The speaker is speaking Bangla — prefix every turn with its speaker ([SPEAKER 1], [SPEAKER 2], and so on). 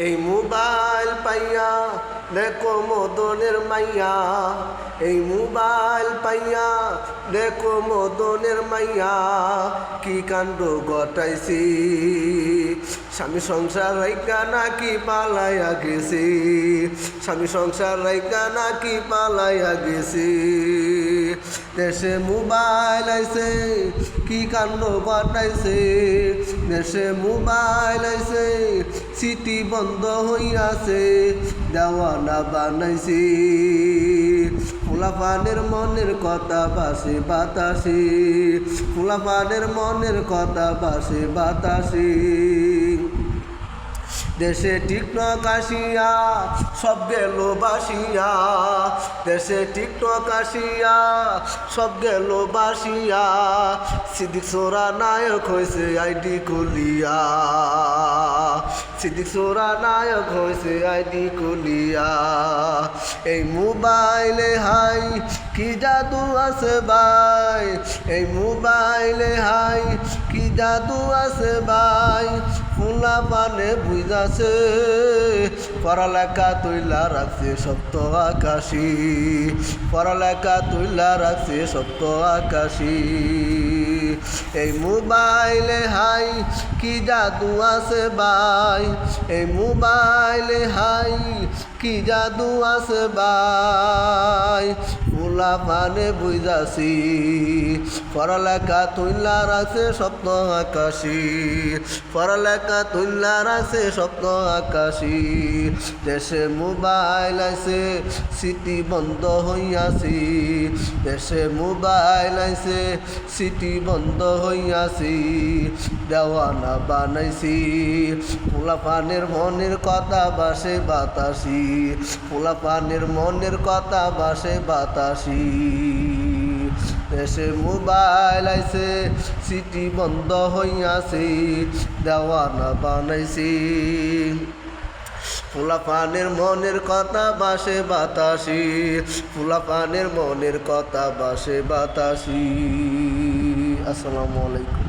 [SPEAKER 1] এই মোবাইল পাইয়া দেখো মদনের মাইয়া, এই মোবাইল পাইয়া দেখো মদনের মাইয়া, কি কাণ্ড ঘটাইছি। স্বামী সংসার রাইকা নাকি পালাইয়া গেছি, স্বামী সংসার রাইকা নাকি পালাইয়া গেছি। দেশে মোবাইল আইছে কি কাণ্ড ঘটাইছে, দেশে মোবাইল আইছে সিটি বন্ধ হইয়াছে, দেওয়ানা বানাইছি। ফুলাফানের মনের কথা বাসে বাতাসে, ফুলাফানের মনের কথা বাসে বাতাসে। দেশে টিকটক আসিয়া সব গেল বাসিয়া, দেশে টিকটক আসিয়া সব গেল বাসিয়া। সিদ্দিক সোরা নায়ক হয়েছে আইডি খুলিয়া, সিদ্দিক সোরা নায়ক হয়েছে আইডি খুলিয়া। এই মোবাইলে হাই কি জাদু আছে ভাই, এই মোবাইলে হাই কি জাদু আছে ভাই। ফুলা পানে বুঝাছে পড়ালেখা তুইলা রাখছে সপ্ত আকাশী, পড়ালেখা তুইলা রাখছে সপ্ত আকাশী। এই মোবাইলে হাই কি জাদু আছে ভাই, এই মোবাইলে হাই কি জাদু আছে ভাই। ফুলা পানে বুঝাছি পড়ালেখা তুইলা রাখছে স্বপ্ন আকাশী, পড়ালেখা তুইলা রাখছে স্বপ্ন আকাশী। দেশে মোবাইল আছে সিটি বন্ধ হইয়াছি, দেশে মোবাইল আছে সিটি বন্ধ হইয়াছি, দেওয়ানা বানাইছি। পোলাপানের মনের কথা বাসে বাতাসি, পোলাপানের মনের কথা বাসে বাতাসি। দেশে মোবাইল আইছে সিটি বন্ধ হইয়াছে, দেওয়ানা বানাইছি। ফুলাপানের মনের কথা বাসে বাতাসি, ফুলাপানের মনের কথা বাসে বাতাসি। আসসালামু আলাইকুম।